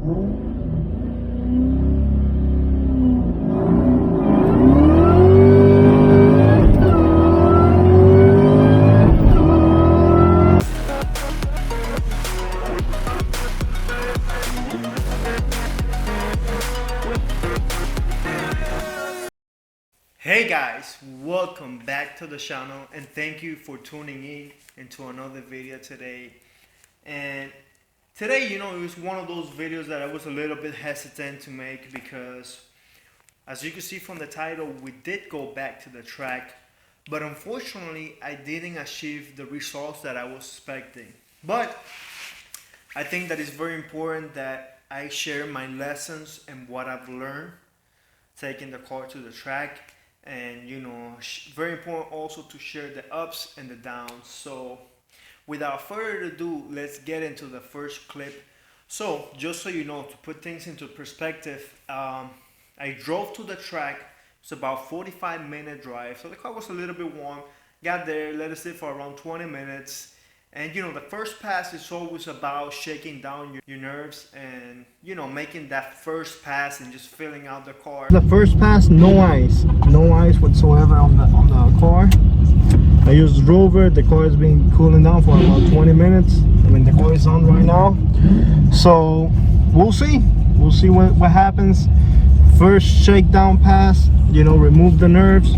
Hey guys, welcome back to the channel and thank you for tuning in into another video today. And today, it was one of those videos that I was a little bit hesitant to make because as you can see from the title, we did go back to the track, but unfortunately I didn't achieve the results that I was expecting. But I think that it's very important that I share my lessons and what I've learned taking the car to the track, and very important also to share the ups and the downs. So without further ado, let's get into the first clip. So just so you know, to put things into perspective, I drove to the track. It's about 45-minute drive, so the car was a little bit warm. Got there, let it sit for around 20 minutes. And the first pass is always about shaking down your nerves and making that first pass and just filling out the car. The first pass, no ice whatsoever on the car. I used Rover. The car has been cooling down for about 20 minutes. I mean, the car is on right now, so we'll see what happens. First shakedown pass, remove the nerves.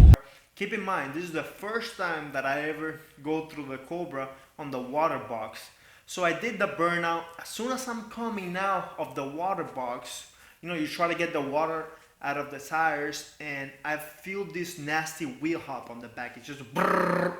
Keep in mind, this is the first time that I ever go through the Cobra on the water box. So I did the burnout. As soon as I'm coming out of the water box, you try to get the water out of the tires, and I feel this nasty wheel hop on the back. It's just brrr.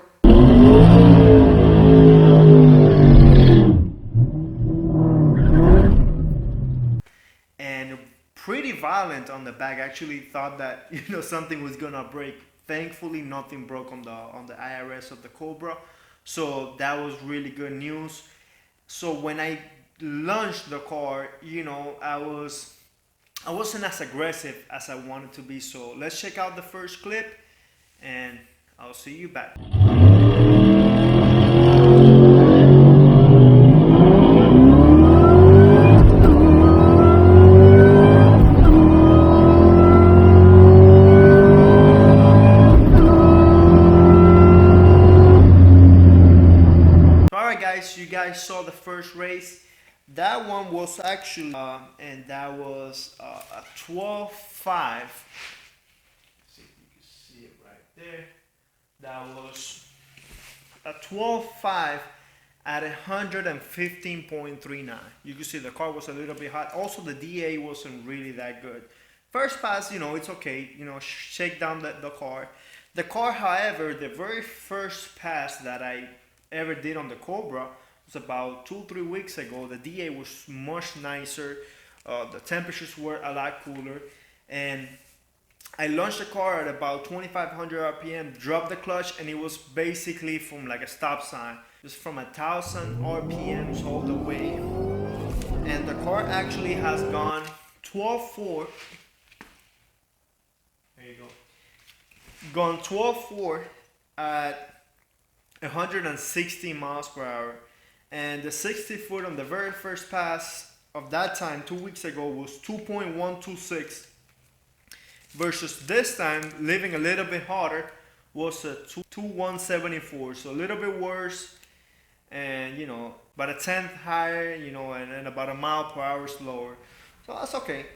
And pretty violent on the back. I actually thought that something was gonna break. Thankfully, nothing broke on the IRS of the Cobra, so that was really good news. So when I launched the car, I wasn't as aggressive as I wanted to be. So let's check out the first clip, and I'll see you back. You guys saw the first race. That one was actually and that was a 12.5. See if you can see it right there. That was a 12.5 at 115.39. You can see the car was a little bit hot. Also, the DA wasn't really that good. First pass, it's okay. Shake down the car. The car, however, the very first pass that I ever did on the Cobra was about 2-3 weeks ago. The DA was much nicer. The temperatures were a lot cooler, and I launched the car at about 2500 RPM, dropped the clutch, and it was basically from like a stop sign, just from 1000 RPMs all the way. And the car actually has gone 12.4. There you go. Gone 12.4 at 160 miles per hour, and the 60 foot on the very first pass of that time 2 weeks ago was 2.126 versus this time, living a little bit hotter, was a 2.174, so a little bit worse, and about a tenth higher, and about a mile per hour slower, so that's okay.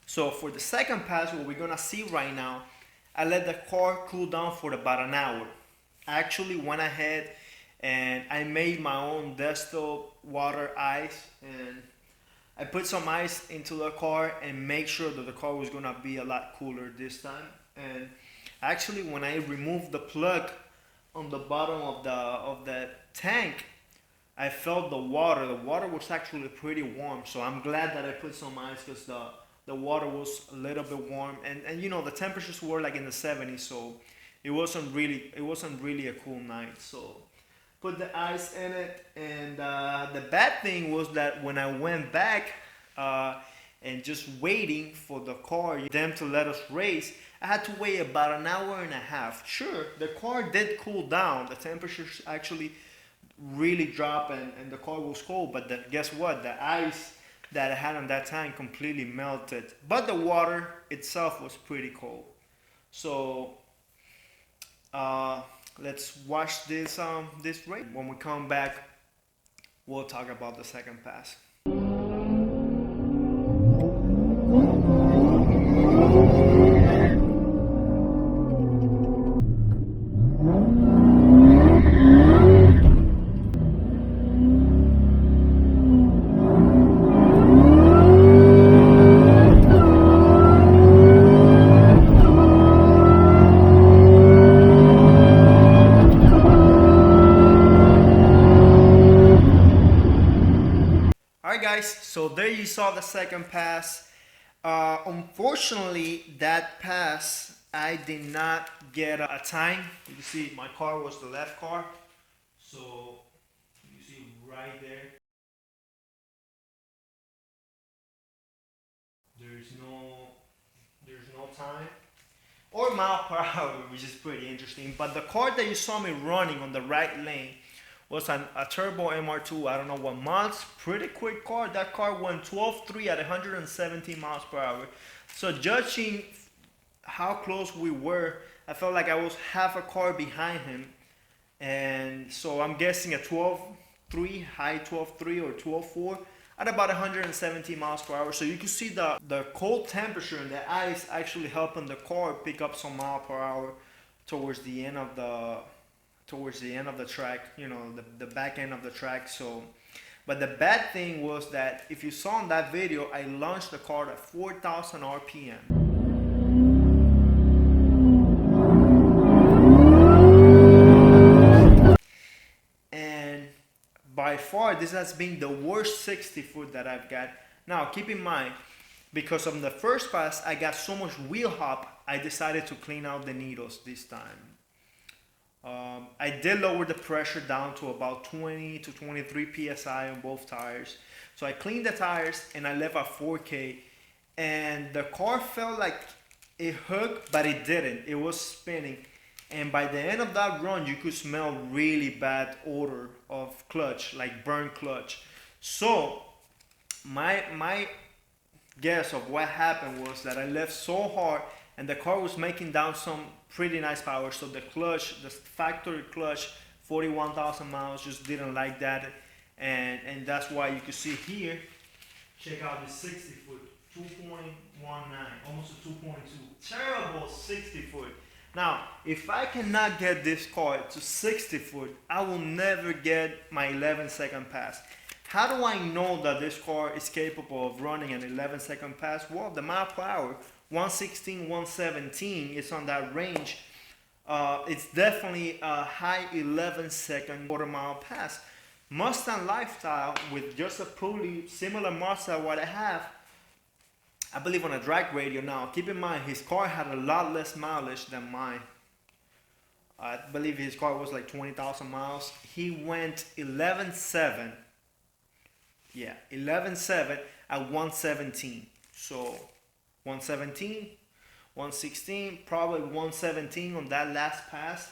So for the second pass, what we're gonna see right now, I let the car cool down for about an hour. I actually went ahead and I made my own distilled water ice, and I put some ice into the car and make sure that the car was gonna be a lot cooler this time. And actually, when I removed the plug on the bottom of the tank, I felt the water. The water was actually pretty warm, so I'm glad that I put some ice because the water was a little bit warm, and the temperatures were like in the 70s, so it wasn't really a cool night. So put the ice in it, and the bad thing was that when I went back and just waiting for the car, them to let us race, I had to wait about an hour and a half. Sure, the car did cool down. The temperatures actually really dropped, and the car was cold, but guess what? The ice that I had on that tank completely melted, but the water itself was pretty cold. So let's watch this race. When we come back, we'll talk about the second pass. Alright guys, so there you saw the second pass. Unfortunately, that pass, I did not get a time. You can see my car was the left car. So you see right there, there's no time or mile per hour, which is pretty interesting. But the car that you saw me running on the right lane was a turbo MR2. I don't know what months. Pretty quick car. That car went 12.3 at 117 miles per hour. So judging how close we were, I felt like I was half a car behind him. And so I'm guessing a 12.3, high 12.3 or 12.4 at about 117 miles per hour. So you can see the cold temperature and the ice actually helping the car pick up some mile per hour towards the end of the track, you know, the back end of the track. So, but the bad thing was that if you saw in that video, I launched the car at 4,000 RPM. And by far, this has been the worst 60 foot that I've got. Now, keep in mind, because of the first pass, I got so much wheel hop, I decided to clean out the needles this time. I did lower the pressure down to about 20 to 23 psi on both tires. So I cleaned the tires and I left at 4K, and the car felt like it hooked, but it didn't. It was spinning, and by the end of that run, you could smell really bad odor of clutch, like burnt clutch. So my guess of what happened was that I left so hard and the car was making down some pretty nice power. So the clutch, the factory clutch, 41,000 miles, just didn't like that. And that's why you can see here, check out the 60 foot, 2.19, almost a 2.2. Terrible 60 foot. Now, if I cannot get this car to 60 foot, I will never get my 11-second pass. How do I know that this car is capable of running an 11-second pass? Well, the mile per hour, 116, 117, is on that range. It's definitely a high 11-second quarter-mile pass. Mustang Lifestyle, with just a pretty similar Mustang what I have, I believe on a drag radio. Now, keep in mind, his car had a lot less mileage than mine. I believe his car was like 20,000 miles. He went 11.7. Yeah, 11.7 at 117. So 117, 116, probably 117 on that last pass.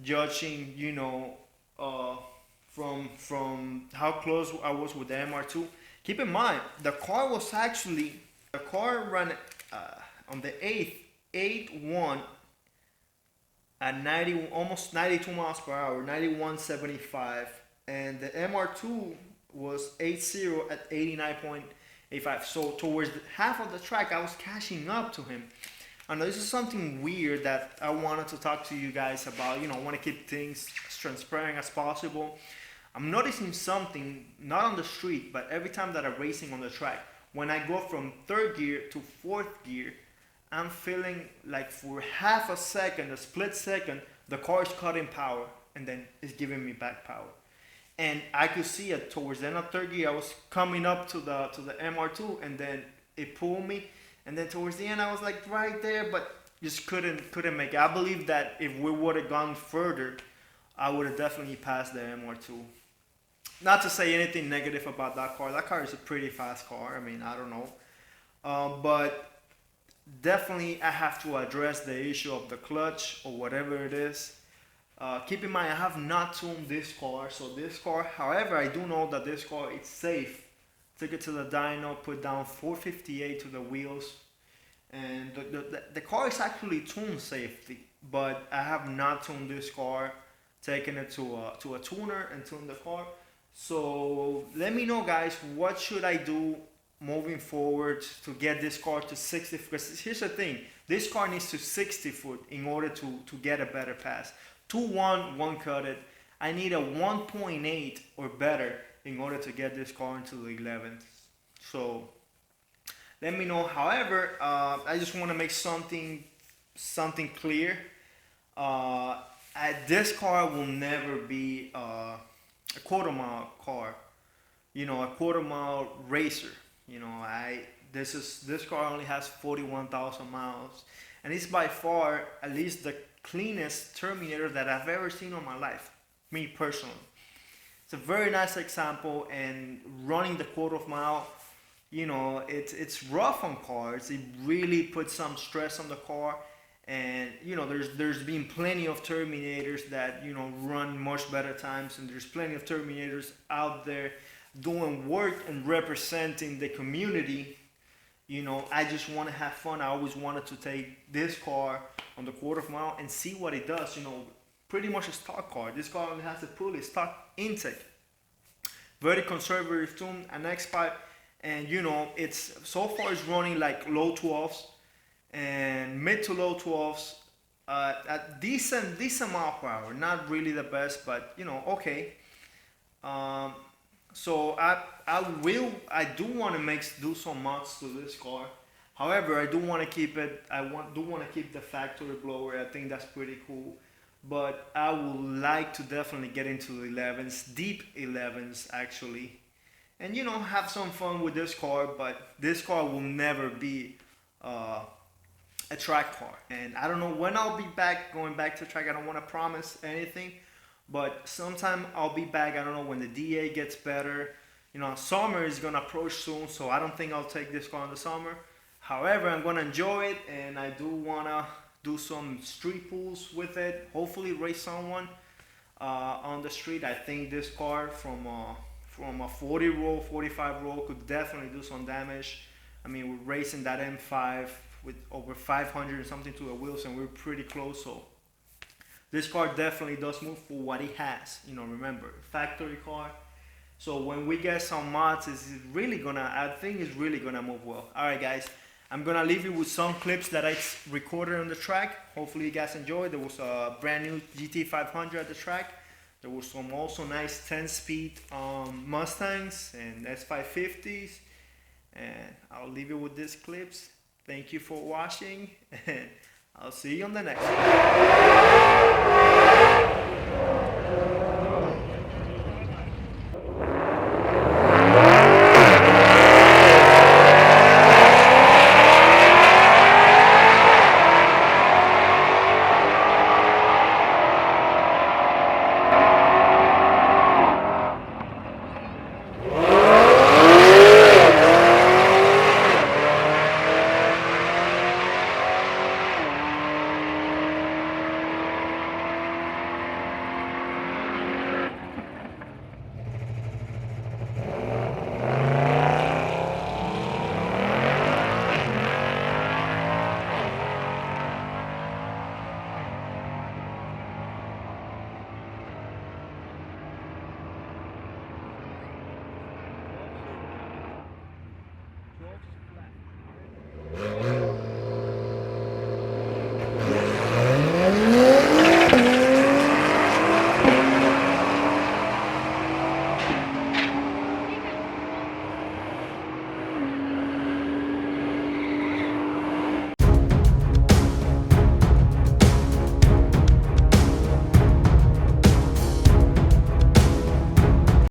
Judging, you know, from how close I was with the MR2. Keep in mind, the car ran on the 8.1 at 90, almost 92 miles per hour, 91.75. And the MR2 was 8.0 at 89.85. So towards half of the track, I was catching up to him. I know this is something weird that I wanted to talk to you guys about. You know, I want to keep things as transparent as possible. I'm noticing something, not on the street, but every time that I'm racing on the track, when I go from third gear to fourth gear, I'm feeling like for half a second, a split second, the car is cutting power and then it's giving me back power. And I could see it towards the end of third gear. I was coming up to the MR2, and then it pulled me. And then towards the end, I was like right there, but just couldn't make it. I believe that if we would have gone further, I would have definitely passed the MR2. Not to say anything negative about that car. That car is a pretty fast car. I mean, I don't know, but definitely I have to address the issue of the clutch or whatever it is. Keep in mind, I have not tuned this car, so this car, however, I do know that this car is safe. Took it to the dyno, put down 458 to the wheels, and the car is actually tuned safely, but I have not tuned this car, taken it to a tuner and tuned the car. So let me know, guys, what should I do moving forward to get this car to 60? Because here's the thing, this car needs to 60 foot in order to get a better pass. 2.1 one cut it. I need a 1.8 or better in order to get this car into the 11th. So let me know. However, I just want to make something clear. This car will never be a quarter mile car. You know, a quarter mile racer. You know, this car only has 41,000 miles, and it's by far at least the cleanest Terminator that I've ever seen in my life, me personally. It's a very nice example, and running the quarter of mile, you know, it's rough on cars. It really puts some stress on the car, and you know, there's been plenty of Terminators that, you know, run much better times, and there's plenty of Terminators out there doing work and representing the community. You know, I just want to have fun. I always wanted to take this car on the quarter of mile and see what it does. You know, pretty much a stock car. This car only has a pulley, stock intake, very conservative tune, an X pipe, and you know, it's so far it's running like low 12s and mid to low 12s at decent mile per hour. Not really the best, but you know, okay. So I do want to do some mods to this car. However, I do want to keep it. Do want to keep the factory blower. I think that's pretty cool. But I would like to definitely get into the 11s, deep 11s actually, and you know, have some fun with this car. But this car will never be a track car, and I don't know when I'll be going back to track. I don't want to promise anything. But sometime I'll be back. I don't know when the DA gets better. You know, summer is gonna approach soon, so I don't think I'll take this car in the summer. However, I'm gonna enjoy it, and I do wanna do some street pulls with it. Hopefully, race someone on the street. I think this car from a 40 roll, 45 roll could definitely do some damage. I mean, we're racing that M5 with over 500 and something to the wheels, and we're pretty close. So this car definitely does move for what it has. You know, remember, factory car. So when we get some mods, I think it's really gonna move well. All right, guys, I'm gonna leave you with some clips that I recorded on the track. Hopefully you guys enjoyed. There was a brand new GT500 at the track. There was some also nice 10-speed Mustangs and S550s. And I'll leave you with these clips. Thank you for watching, and I'll see you on the next one.